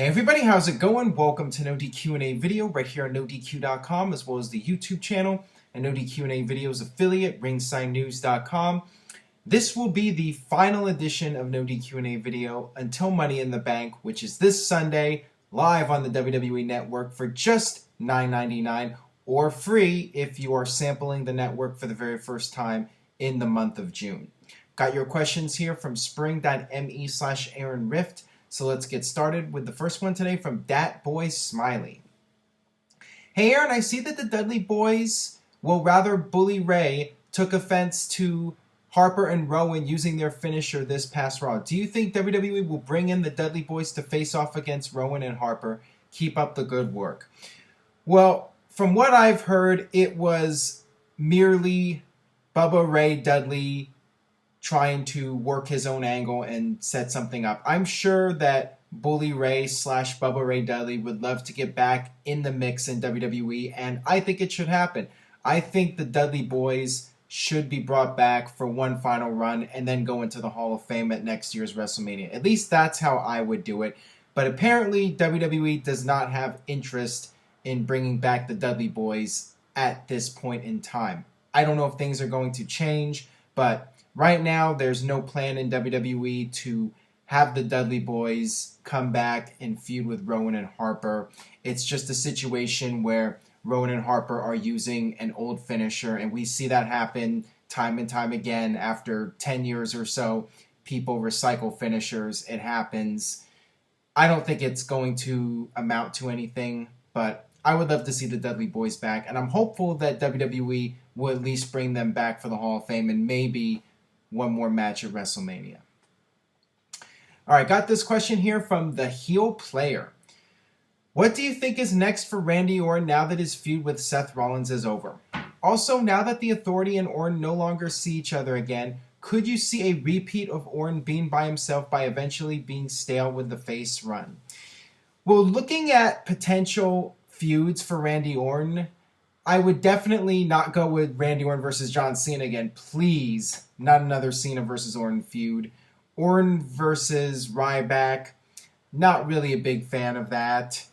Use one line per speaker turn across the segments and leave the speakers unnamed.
Hey everybody, how's it going? Welcome to NoDQ&A video right here on NoDQ.com as well as the YouTube channel and NoDQ&A videos affiliate ringsidenews.com. This will be the final edition of NoDQ&A video until Money in the Bank, which is this Sunday live on the WWE Network for just $9.99 or free if you are sampling the network for the very first time in the month of June. Got your questions here from spring.me/AaronRift. So let's get started with the first one today from Dat Boy Smiley. Hey Aaron, I see that the Dudley Boyz, well rather Bully Ray, took offense to Harper and Rowan using their finisher this past Raw. Do you think WWE will bring in the Dudley Boyz to face off against Rowan and Harper? Keep up the good work. Well, from what I've heard, it was merely Bubba Ray Dudley trying to work his own angle and set something up. I'm sure that Bully Ray / Bubba Ray Dudley would love to get back in the mix in WWE, and I think it should happen. I think the Dudley Boyz should be brought back for one final run and then go into the Hall of Fame at next year's WrestleMania. At least that's how I would do it. But apparently WWE does not have interest in bringing back the Dudley Boyz at this point in time. I don't know if things are going to change, but right now, there's no plan in WWE to have the Dudley Boyz come back and feud with Rowan and Harper. It's just a situation where Rowan and Harper are using an old finisher, and we see that happen time and time again. After 10 years or so, people recycle finishers. It happens. I don't think it's going to amount to anything, but I would love to see the Dudley Boyz back, and I'm hopeful that WWE will at least bring them back for the Hall of Fame and maybe one more match at WrestleMania. All right, got this question here from the Heel Player. What do you think is next for Randy Orton now that his feud with Seth Rollins is over? Also, now that the Authority and Orton no longer see each other again, could you see a repeat of Orton being by himself by eventually being stale with the face run? Well, looking at potential feuds for Randy Orton, I would definitely not go with Randy Orton versus John Cena again. Please, not another Cena versus Orton feud. Orton versus Ryback, not really a big fan of that.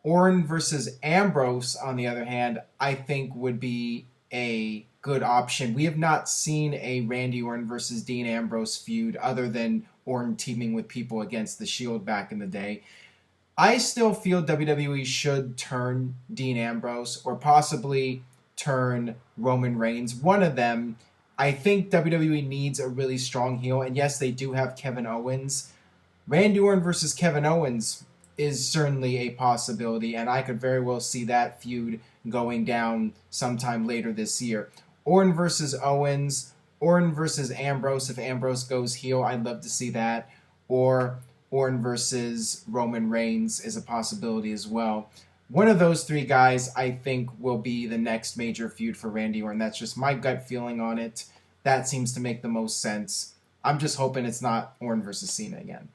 Orton versus Ambrose, on the other hand, I think would be a good option. We have not seen a Randy Orton versus Dean Ambrose feud other than Orton teaming with people against the Shield back in the day. I still feel WWE should turn Dean Ambrose or possibly turn Roman Reigns. One of them. I think WWE needs a really strong heel. And yes, they do have Kevin Owens. Randy Orton versus Kevin Owens is certainly a possibility. And I could very well see that feud going down sometime later this year. Orton versus Owens. Orton versus Ambrose. If Ambrose goes heel, I'd love to see that. Or Orton versus Roman Reigns is a possibility as well. One of those three guys, I think, will be the next major feud for Randy Orton. That's just my gut feeling on it. That seems to make the most sense. I'm just hoping it's not Orton versus Cena again.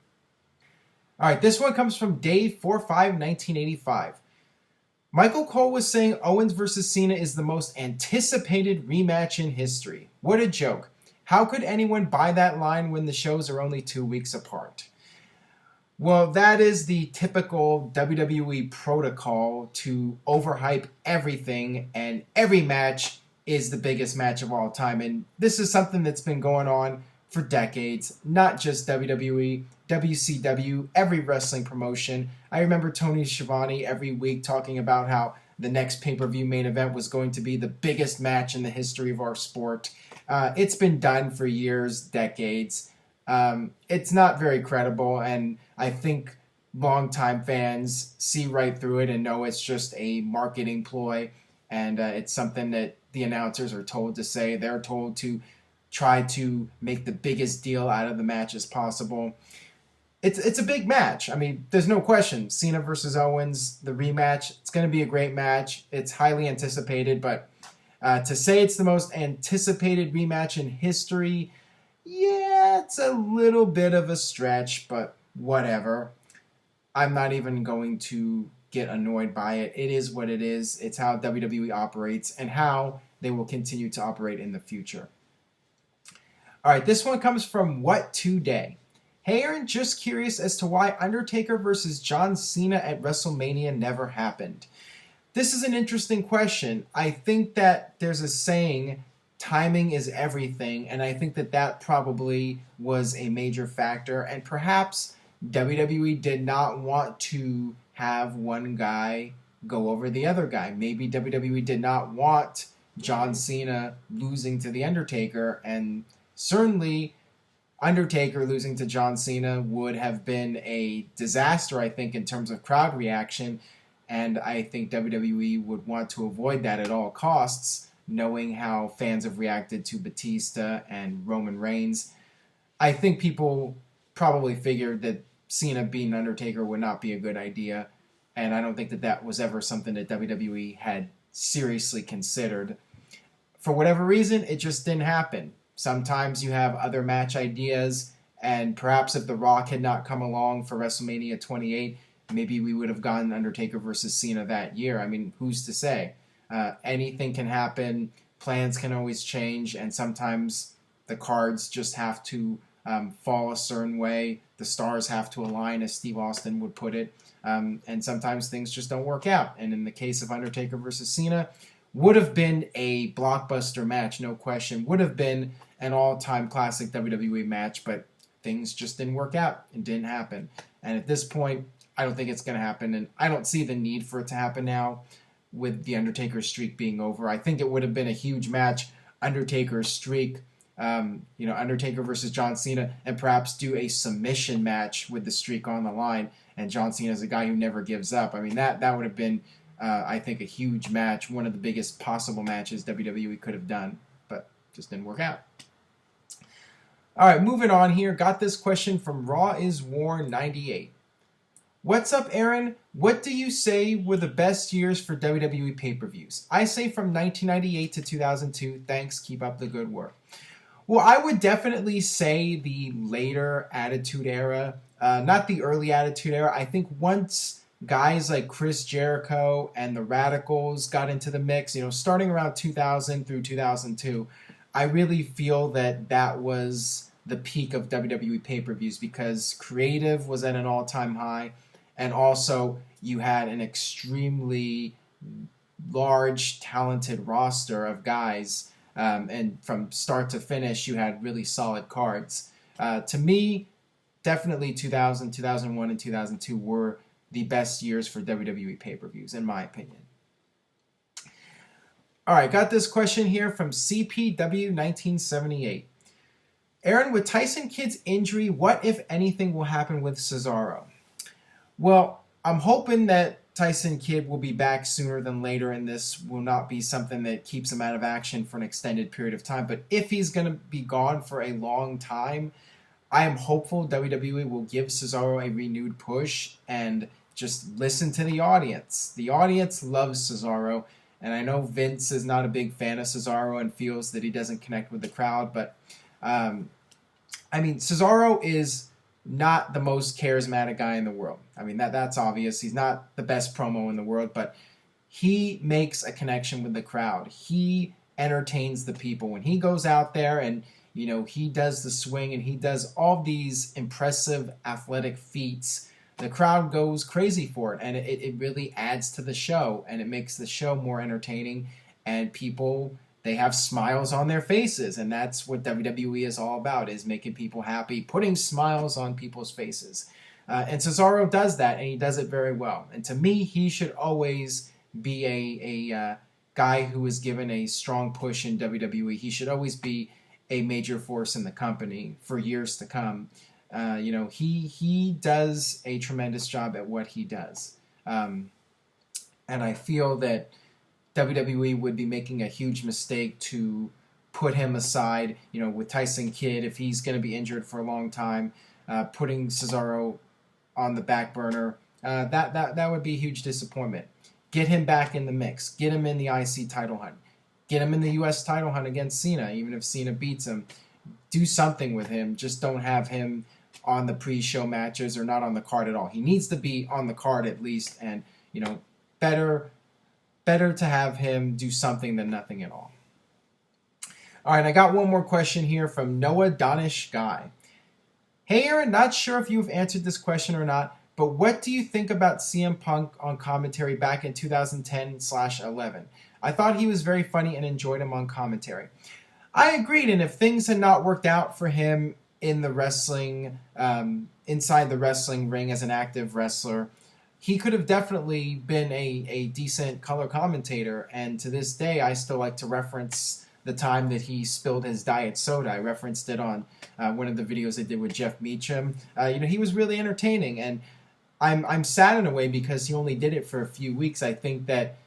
All right, this one comes from Dave451985. Michael Cole was saying Owens versus Cena is the most anticipated rematch in history. What a joke. How could anyone buy that line when the shows are only 2 weeks apart? Well, that is the typical WWE protocol to overhype everything, and every match is the biggest match of all time. And this is something that's been going on for decades, not just WWE, WCW, every wrestling promotion. I remember Tony Schiavone every week talking about how the next pay-per-view main event was going to be the biggest match in the history of our sport. It's been done for years, decades. It's not very credible, and I think longtime fans see right through it and know it's just a marketing ploy, and it's something that the announcers are told to say. They're told to try to make the biggest deal out of the match as possible. It's a big match. I mean, there's no question. Cena versus Owens, the rematch, it's going to be a great match. It's highly anticipated, but to say it's the most anticipated rematch in history, yeah, it's a little bit of a stretch, but whatever. I'm not even going to get annoyed by it. It is what it is. It's how WWE operates and how they will continue to operate in the future. All right, this one comes from What Today. Hey Aaron, just curious as to why Undertaker versus John Cena at WrestleMania never happened. This is an interesting question. I think that there's a saying, timing is everything, and I think that that probably was a major factor. And perhaps WWE did not want to have one guy go over the other guy. Maybe WWE did not want John Cena losing to The Undertaker, and certainly Undertaker losing to John Cena would have been a disaster, I think, in terms of crowd reaction. And I think WWE would want to avoid that at all costs, knowing how fans have reacted to Batista and Roman Reigns. I think people probably figured that Cena beating Undertaker would not be a good idea. And I don't think that that was ever something that WWE had seriously considered. For whatever reason, it just didn't happen. Sometimes you have other match ideas, and perhaps if The Rock had not come along for WrestleMania 28, maybe we would have gotten Undertaker versus Cena that year. I mean, who's to say? Anything can happen. Plans can always change, and sometimes the cards just have to fall a certain way. The stars have to align, as Steve Austin would put it. And sometimes things just don't work out. And in the case of Undertaker versus Cena, would have been a blockbuster match, no question. Would have been an all-time classic WWE match, but things just didn't work out. It didn't happen. And at this point, I don't think it's going to happen, and I don't see the need for it to happen now with the Undertaker streak being over. I think it would have been a huge match, Undertaker's streak, Undertaker versus John Cena, and perhaps do a submission match with the streak on the line, and John Cena is a guy who never gives up. I mean, that would have been, I think, a huge match, one of the biggest possible matches WWE could have done, but just didn't work out. All right, moving on here. Got this question from Raw is War 98. What's up, Aaron? What do you say were the best years for WWE pay-per-views? I say from 1998 to 2002. Thanks. Keep up the good work. Well, I would definitely say the later Attitude Era, not the early Attitude Era. I think once guys like Chris Jericho and the Radicals got into the mix, starting around 2000 through 2002, I really feel that that was the peak of WWE pay-per-views because creative was at an all-time high. And also, you had an extremely large, talented roster of guys. And from start to finish, you had really solid cards. To me, definitely 2000, 2001, and 2002 were the best years for WWE pay-per-views, in my opinion. All right, got this question here from CPW1978. Aaron, with Tyson Kidd's injury, what, if anything, will happen with Cesaro? Well, I'm hoping that Tyson Kidd will be back sooner than later, and this will not be something that keeps him out of action for an extended period of time. But if he's going to be gone for a long time, I am hopeful WWE will give Cesaro a renewed push and just listen to the audience. The audience loves Cesaro, and I know Vince is not a big fan of Cesaro and feels that he doesn't connect with the crowd, but Cesaro is not the most charismatic guy in the world. I mean, that's obvious. He's not the best promo in the world, but he makes a connection with the crowd. He entertains the people. When he goes out there and, he does the swing and he does all these impressive athletic feats, the crowd goes crazy for it. And it really adds to the show, and it makes the show more entertaining, and people, they have smiles on their faces, and that's what WWE is all about, is making people happy, putting smiles on people's faces. And Cesaro does that, and he does it very well. And to me, he should always be a guy who is given a strong push in WWE. He should always be a major force in the company for years to come. He does a tremendous job at what he does. And I feel that WWE would be making a huge mistake to put him aside, with Tyson Kidd, if he's going to be injured for a long time, putting Cesaro on the back burner. That would be a huge disappointment. Get him back in the mix. Get him in the IC title hunt. Get him in the US title hunt against Cena, even if Cena beats him. Do something with him. Just don't have him on the pre-show matches or not on the card at all. He needs to be on the card at least, and, better to have him do something than nothing at all. All right, I got one more question here from Noah Donish Guy. Hey Aaron, not sure if you've answered this question or not, but what do you think about CM Punk on commentary back in 2010/11? I thought he was very funny and enjoyed him on commentary. I agreed, and if things had not worked out for him in the wrestling, inside the wrestling ring as an active wrestler, he could have definitely been a decent color commentator. And to this day, I still like to reference the time that he spilled his diet soda. I referenced it on one of the videos I did with Jeff Meacham. He was really entertaining, and I'm sad in a way because he only did it for a few weeks. I think that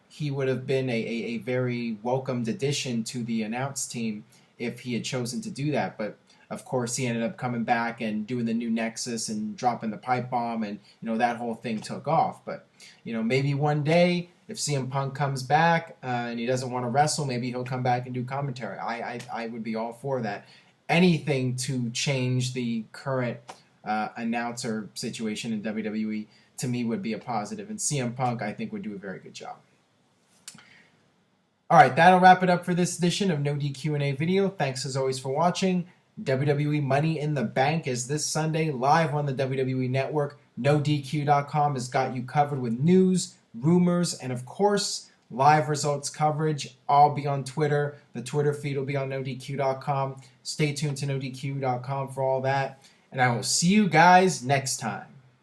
he would have been a very welcomed addition to the announce team if he had chosen to do that. But of course, he ended up coming back and doing the new Nexus and dropping the pipe bomb, and that whole thing took off. But maybe one day, if CM Punk comes back and he doesn't want to wrestle, maybe he'll come back and do commentary. I would be all for that. Anything to change the current announcer situation in WWE, to me, would be a positive. And CM Punk, I think, would do a very good job. All right, that'll wrap it up for this edition of No DQ&A video. Thanks as always for watching. WWE Money in the Bank is this Sunday live on the WWE Network. NoDQ.com has got you covered with news, rumors, and of course, live results coverage. I'll be on Twitter. The Twitter feed will be on NoDQ.com. Stay tuned to NoDQ.com for all that. And I will see you guys next time.